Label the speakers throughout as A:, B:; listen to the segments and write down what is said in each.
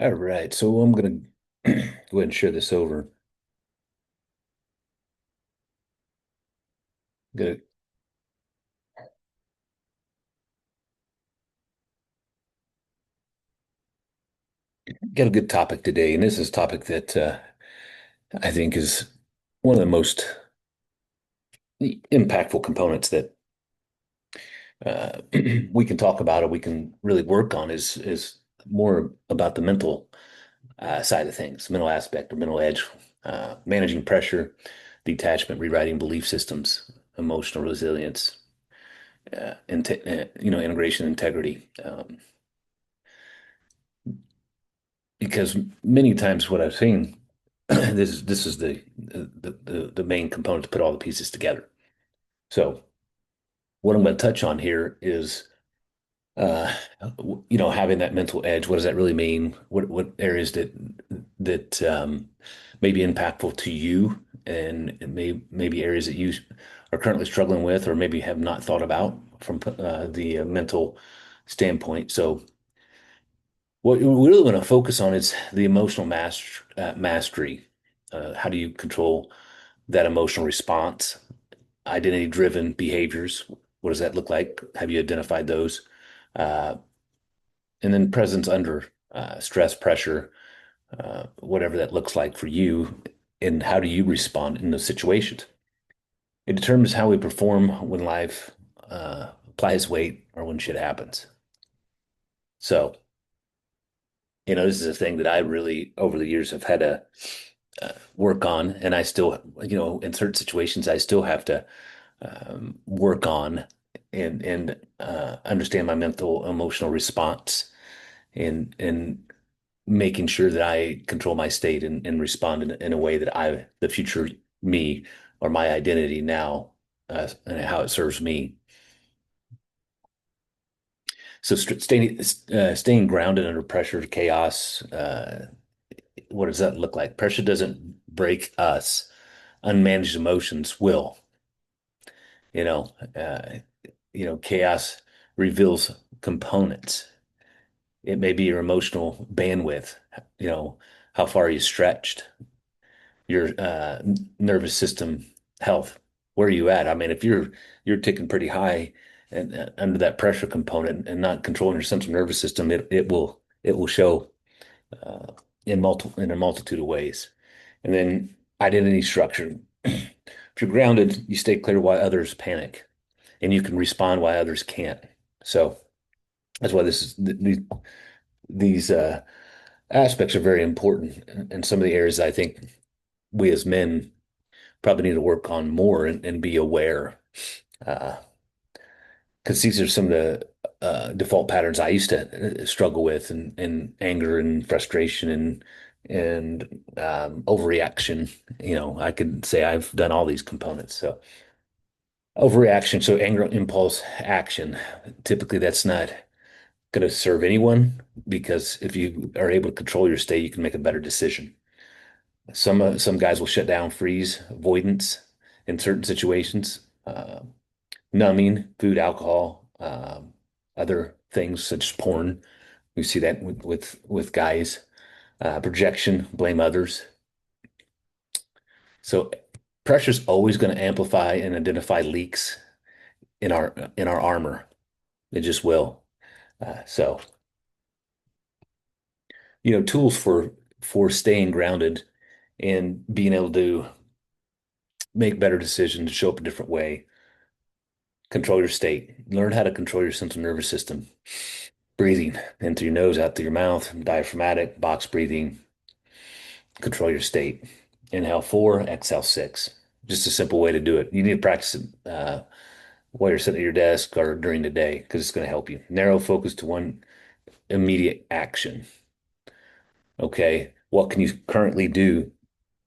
A: All right, so I'm gonna go ahead and share this over. Gonna get a good topic today, and this is a topic that I think is one of the most impactful components that uh, we can talk about or we can really work on is more about the mental side of things, mental aspect or mental edge, managing pressure, detachment, rewriting belief systems, emotional resilience, integration, integrity. Because many times what I've seen, this is the main component to put all the pieces together. So what I'm going to touch on here is uh, having that mental edge. What does that really mean? What areas that may be impactful to you, and maybe areas that you are currently struggling with, or maybe have not thought about from the mental standpoint. So what we really want to focus on is the emotional mastery. How do you control that emotional response? Identity-driven behaviors. What does that look like? Have you identified those? Uh, and then presence under stress, pressure, whatever that looks like for you, and how do you respond in those situations? It determines how we perform when life applies weight or when shit happens. So, this is a thing that I really, over the years, have had to work on, and I still, in certain situations, I still have to work on and understand my mental emotional response and making sure that I control my state and respond in a way that the future me or my identity now, and how it serves me. So staying grounded under pressure, chaos. What does that look like? Pressure doesn't break us. Unmanaged emotions will. You know, chaos reveals components. It may be your emotional bandwidth, you know, how far are you stretched, your nervous system health, where are you at? I mean, if you're ticking pretty high and under that pressure component and not controlling your central nervous system, it will show uh, in a multitude of ways. And then identity structure. If you're grounded, you stay clear why others panic, and you can respond why others can't. So that's why these aspects are very important, and some of the areas I think we as men probably need to work on more and be aware, because these are some of the default patterns I used to struggle with, and anger and frustration and overreaction. I could say I've done all these components. So overreaction, so anger, impulse, action. Typically, that's not going to serve anyone because if you are able to control your state, you can make a better decision. Some guys will shut down, freeze, avoidance in certain situations, numbing, food, alcohol, other things such as porn. We see that with guys. Projection, blame others. So pressure is always going to amplify and identify leaks in our armor. It just will. So tools for staying grounded and being able to make better decisions, show up a different way, control your state, learn how to control your central nervous system, breathing in through your nose, out through your mouth, diaphragmatic, box breathing, control your state. Inhale four, exhale six. Just a simple way to do it. You need to practice it while you're sitting at your desk or during the day because it's going to help you. Narrow focus to one immediate action. Okay, what can you currently do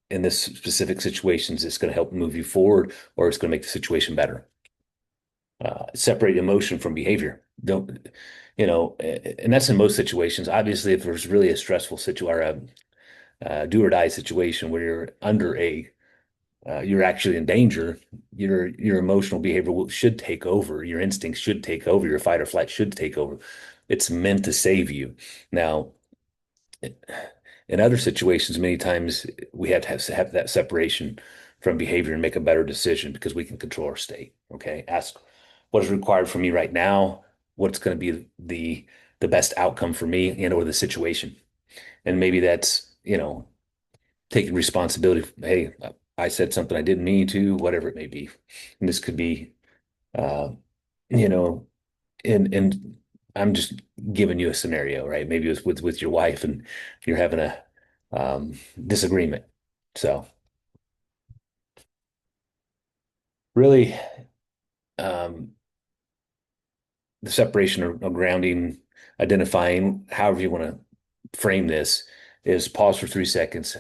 A: in this specific situations that's going to help move you forward or it's going to make the situation better? Separate emotion from behavior. Don't, and that's in most situations. Obviously, if there's really a stressful situation or a do or die situation where you're actually in danger, your emotional behavior should take over. Your instincts should take over. Your fight or flight should take over. It's meant to save you. Now, In other situations, many times we have that separation from behavior and make a better decision because we can control our state. Okay. Ask what is required from me right now, what's going to be the best outcome for me and or the situation. And maybe that's, taking responsibility. Hey, I said something I didn't mean to, whatever it may be. And this could be, uh, you know, and I'm just giving you a scenario, right? Maybe it's with your wife and you're having a disagreement. So really, um, the separation or grounding, identifying, however you want to frame this, is pause for 3 seconds,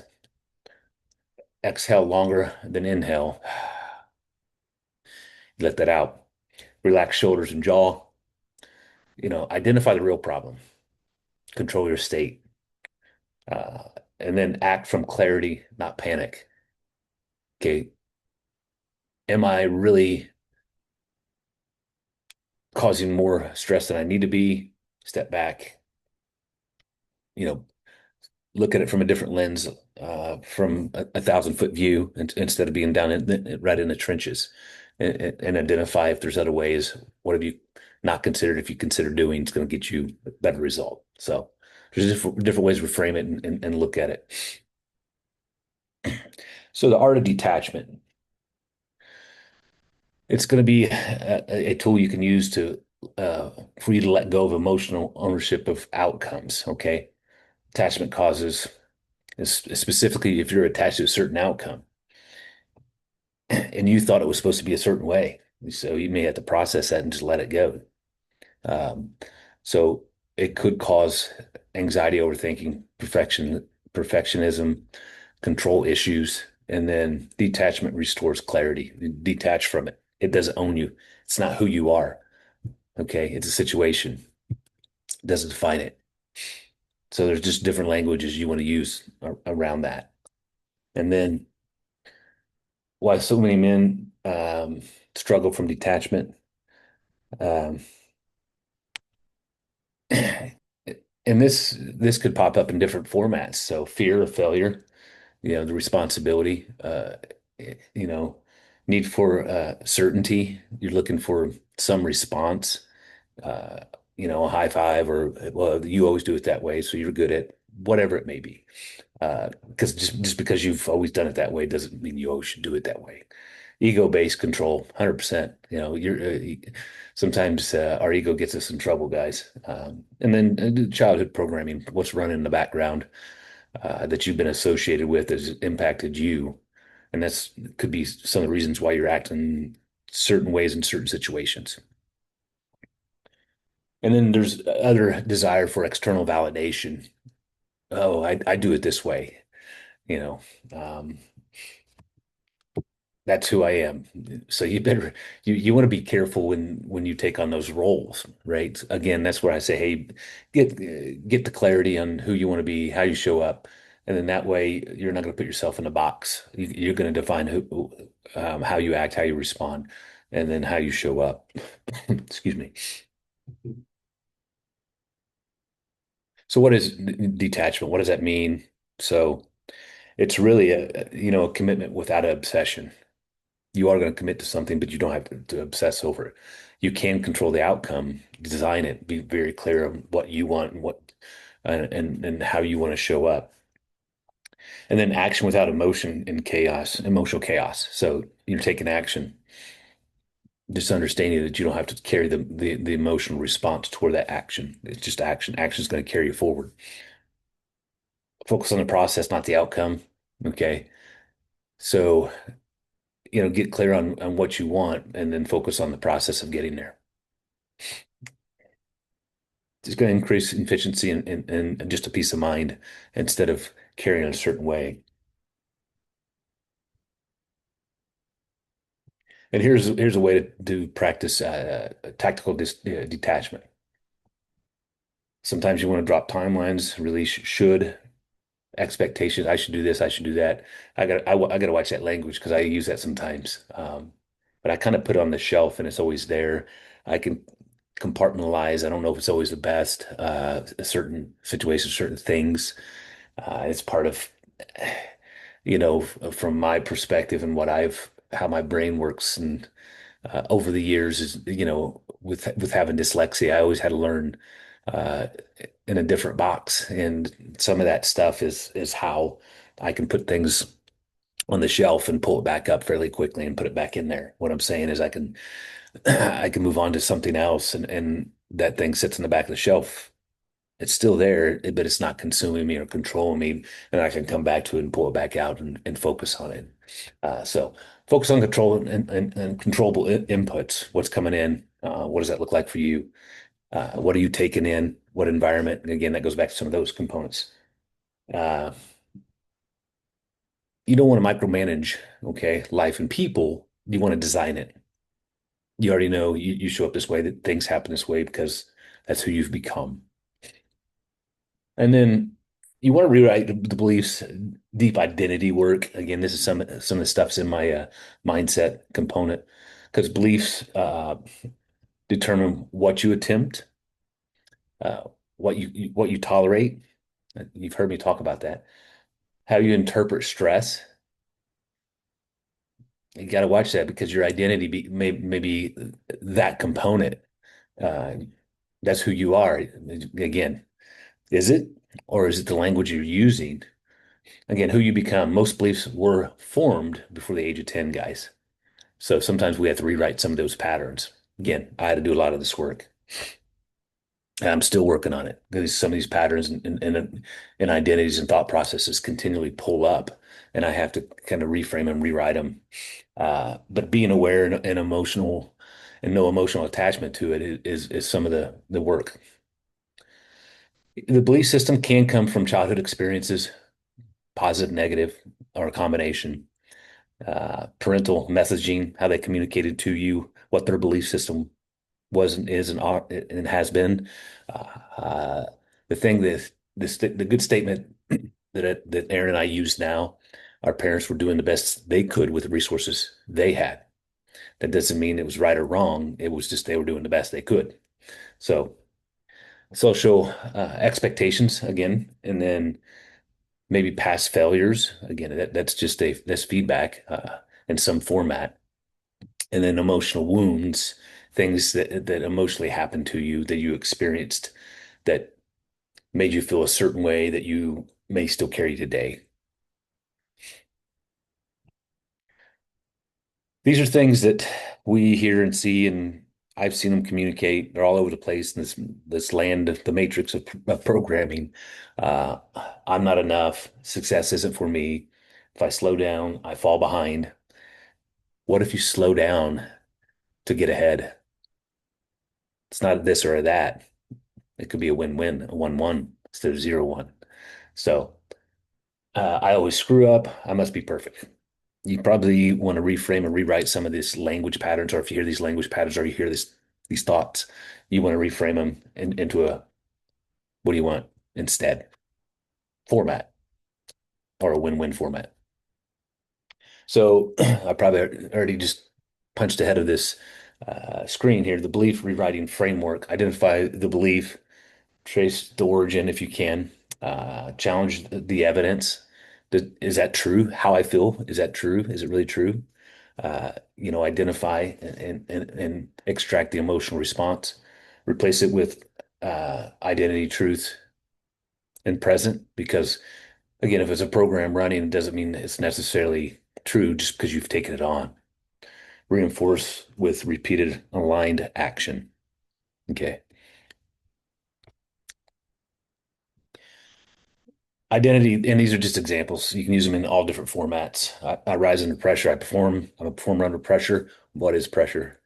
A: exhale longer than inhale, let that out, relax shoulders and jaw. Identify the real problem, control your state, uh, and then act from clarity, not panic. Okay, am I really causing more stress than I need to be? Step back, you know, look at it from a different lens, from a 1,000 foot view, instead of being right in the trenches, and identify if there's other ways. What have you not considered? If you consider doing, it's going to get you a better result. So there's different ways to frame it and look at it. So the art of detachment, it's going to be a tool you can use to for you to let go of emotional ownership of outcomes. Okay, attachment causes, specifically if you're attached to a certain outcome and you thought it was supposed to be a certain way, so you may have to process that and just let it go. Um, so it could cause anxiety, overthinking, perfectionism, control issues, and then detachment restores clarity. Detach from it. It doesn't own you. It's not who you are. Okay. It's a situation. It doesn't define it. So there's just different languages you want to use around that. And then why so many men struggle from detachment. Um, and this could pop up in different formats. So fear of failure, the responsibility, you know, need for certainty. You're looking for some response, uh, a high five, or well, you always do it that way, so you're good at whatever it may be. Because just because you've always done it that way doesn't mean you always should do it that way. Ego-based control, 100%. You're sometimes our ego gets us in trouble, guys. And then childhood programming, what's running in the background that you've been associated with has impacted you. And that's could be some of the reasons why you're acting certain ways in certain situations. And then there's other desire for external validation. Oh, I do it this way, you know. Um, that's who I am. So you want to be careful when you take on those roles, right? Again, that's where I say, hey, get the clarity on who you want to be, how you show up, and then that way you're not going to put yourself in a box. You're going to define how you act, how you respond, and then how you show up. Excuse me. So what is detachment? What does that mean? So it's really a commitment without an obsession. You are going to commit to something, but you don't have to obsess over it. You can control the outcome, design it, be very clear on what you want and and how you want to show up. And then action without emotion and chaos, emotional chaos. So you're taking action, just understanding that you don't have to carry the emotional response toward that action. It's just action. Action is going to carry you forward. Focus on the process, not the outcome. Okay. So, get clear on what you want and then focus on the process of getting there. It's going to increase efficiency and just a peace of mind instead of carrying a certain way. And here's a way to practice tactical detachment. Sometimes you want to drop timelines, release should, expectations. I should do this. I should do that. I got to watch that language because I use that sometimes. But I kind of put it on the shelf and it's always there. I can compartmentalize. I don't know if it's always the best. Certain situations, certain things. It's part of, from my perspective and how my brain works, and over the years is, with having dyslexia, I always had to learn uh, in a different box, and some of that stuff is how I can put things on the shelf and pull it back up fairly quickly and put it back in there. What I'm saying is I can move on to something else, and that thing sits in the back of the shelf. It's still there, but it's not consuming me or controlling me, and I can come back to it and pull it back out and focus on it. So focus on control and controllable inputs. What's coming in? What does that look like for you? What are you taking in? What environment? And again, that goes back to some of those components. Uh, you don't want to micromanage, okay, life and people. You want to design it. You already know you show up this way, that things happen this way because that's who you've become. And then you want to rewrite the beliefs, deep identity work. Again, this is some of the stuff's in my mindset component, because beliefs determine what you attempt, uh, what you tolerate. You've heard me talk about that. How you interpret stress. You got to watch that, because your identity may be that component. Uh, that's who you are. Again, is it, or is it the language you're using? Again, who you become. Most beliefs were formed before the age of 10, guys. So sometimes we have to rewrite some of those patterns. Again, I had to do a lot of this work. And I'm still working on it, because some of these patterns and identities and thought processes continually pull up, and I have to kind of reframe and rewrite them. But being aware and emotional and no emotional attachment to it is some of the work. The belief system can come from childhood experiences, positive, negative, or a combination. Parental messaging, how they communicated to you what their belief system was and is and has been. Uh, the thing that the good statement that Aaron and I use now, our parents were doing the best they could with the resources they had. That doesn't mean it was right or wrong. It was just they were doing the best they could. So social expectations again, and then maybe past failures. Again, that's feedback in some format, and then emotional wounds, things that emotionally happened to you that you experienced that made you feel a certain way that you may still carry today. These are things that we hear and see, and I've seen them communicate. They're all over the place in this land, the matrix of programming. Uh, I'm not enough. Success isn't for me. If I slow down, I fall behind. What if you slow down to get ahead? It's not this or that. It could be a win-win, a 1-1 instead of 0-1. So I always screw up. I must be perfect. You probably want to reframe and rewrite some of these language patterns, or if you hear these language patterns or you hear these thoughts, you want to reframe them into a what do you want instead format, or a win-win format. So I probably already just punched ahead of this screen here. The belief rewriting framework: identify the belief, trace the origin if you can, challenge the evidence. Is that true? How I feel, is that true? Is it really true? Identify and extract the emotional response, replace it with identity, truth, and present. Because again, if it's a program running, it doesn't mean it's necessarily true just because you've taken it on. Reinforce with repeated aligned action. Okay. Identity, and these are just examples. You can use them in all different formats. I rise under pressure. I perform. I'm a performer under pressure. What is pressure?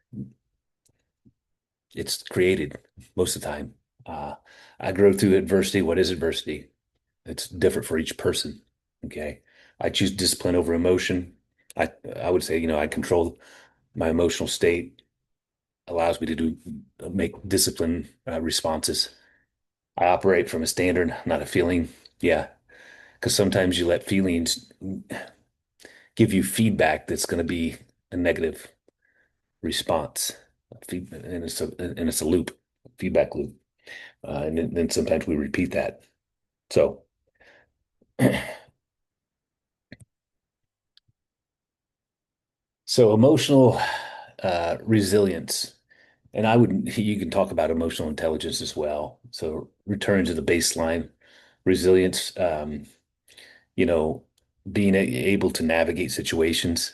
A: It's created most of the time. Uh, I grow through adversity. What is adversity? It's different for each person. Okay. I choose discipline over emotion. I would say, I control my emotional state, allows me to make discipline responses. I operate from a standard, not a feeling. Yeah. Because sometimes you let feelings give you feedback that's going to be a negative response. And it's a loop. feedback loop. And then sometimes we repeat that. So, so emotional resilience, and you can talk about emotional intelligence as well. So, return to the baseline resilience, you know, being able to navigate situations.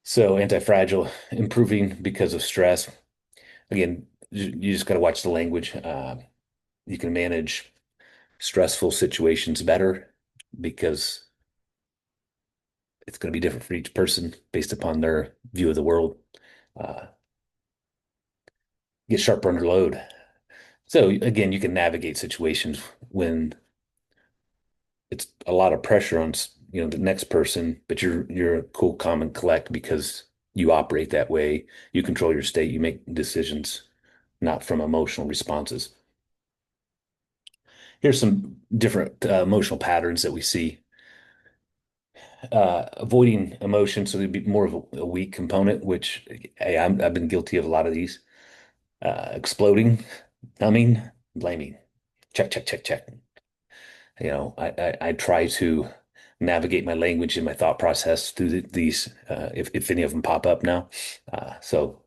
A: So, anti-fragile, improving because of stress. Again, you just got to watch the language. You can manage stressful situations better because it's going to be different for each person based upon their view of the world. Uh, get sharper under load. So again, you can navigate situations when it's a lot of pressure on the next person, but you're cool, calm, and collect because you operate that way. You control your state. You make decisions not from emotional responses. Here's some different emotional patterns that we see. Avoiding emotion, so there'd be more of a weak component, which hey, I've been guilty of a lot of these. Exploding, numbing, blaming. Check, check, check, check. I try to navigate my language and my thought process through these, if any of them pop up now. So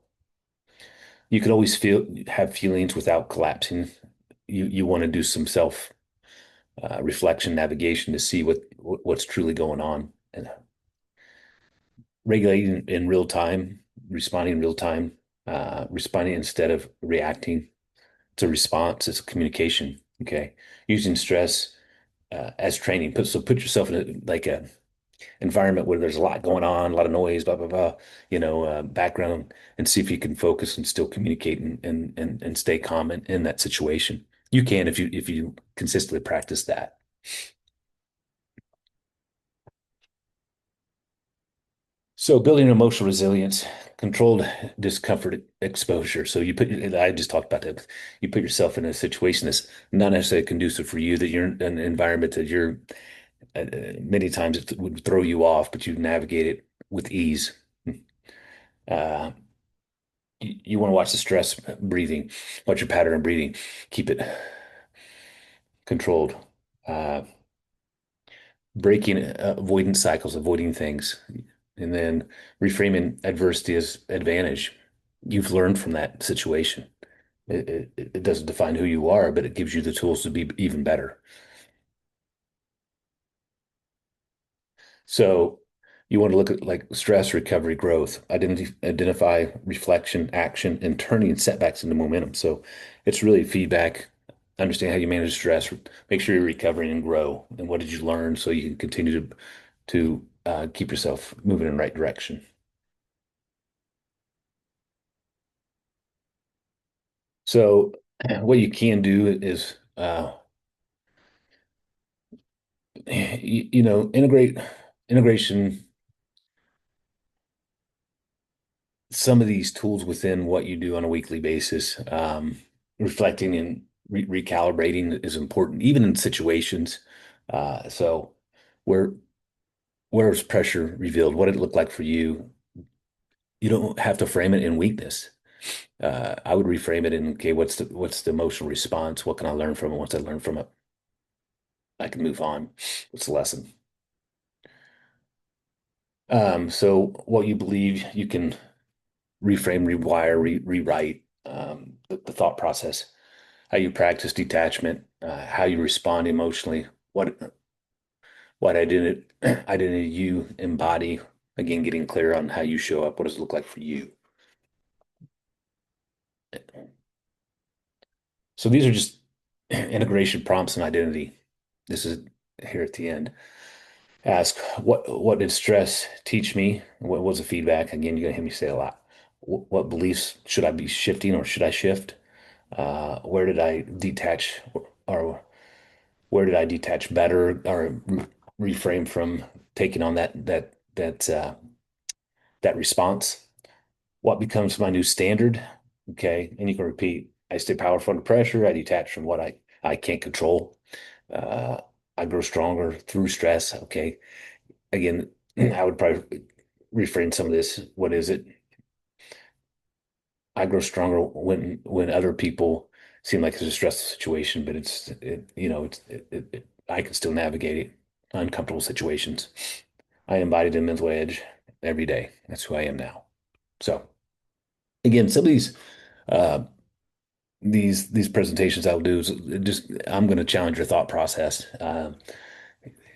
A: you could always have feelings without collapsing. You want to do some self reflection, navigation to see what's truly going on, and regulating in real time, responding in real time, responding instead of reacting. It's a response. It's a communication. Okay, using stress as training. Put yourself in a environment where there's a lot going on, a lot of noise, blah blah blah. Background, and see if you can focus and still communicate and stay calm in that situation. You can if you consistently practice that. So building emotional resilience, controlled discomfort exposure. So I just talked about that. You put yourself in a situation that's not necessarily conducive for you, that you're in an environment that many times it would throw you off, but you navigate it with ease. Uh, you want to watch the stress breathing, watch your pattern of breathing, keep it controlled. Uh, breaking avoidance cycles, avoiding things, and then reframing adversity as advantage. You've learned from that situation. It doesn't define who you are, but it gives you the tools to be even better. So you want to look at like stress, recovery, growth, identify reflection, action, and turning setbacks into momentum. So it's really feedback, understand how you manage stress, make sure you're recovering and grow. And what did you learn so you can continue to keep yourself moving in the right direction. So what you can do is integration some of these tools within what you do on a weekly basis. Reflecting and recalibrating is important, even in situations. So where where's pressure revealed? What did it look like for you? You don't have to frame it in weakness. I would reframe it in, okay, what's the emotional response? What can I learn from it? Once I learn from it, I can move on. What's the lesson? So what you believe, you can reframe, rewire, rewrite the thought process, how you practice detachment, how you respond emotionally, what identity you embody. Again, getting clear on how you show up. What does it look like for you? So these are just integration prompts and identity. This is here at the end. Ask what did stress teach me? What was the feedback? Again, you're gonna hear me say a lot. What beliefs should I be shifting or should I shift? Where did I detach or where did I detach better or reframe from taking on that response? What becomes my new standard? Okay, and you can repeat. I stay powerful under pressure. I detach from what I can't control. Uh, I grow stronger through stress. Okay, again, I would probably reframe some of this. What is it? I grow stronger when other people seem like it's a stressful situation, but I can still navigate it, uncomfortable situations. I embody the mental edge every day. That's who I am now. So again, some of uh, these presentations I'll do is just I'm going to challenge your thought process,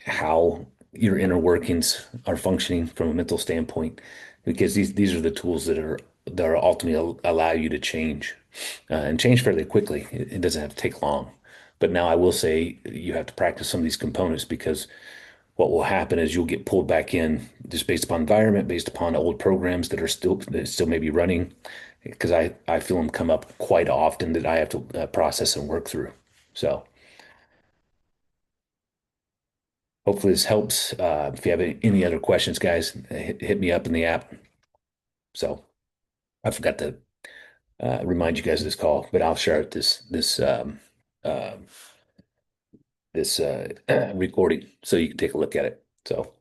A: how your inner workings are functioning from a mental standpoint, because these are the tools that are ultimately allow you to change and change fairly quickly. It doesn't have to take long. But now I will say you have to practice some of these components because what will happen is you'll get pulled back in just based upon environment, based upon old programs that still may be running, because I feel them come up quite often that I have to process and work through. So hopefully this helps. If you have any other questions, guys, hit me up in the app. So I forgot to remind you guys of this call, but I'll share uh, this recording so you can take a look at it. So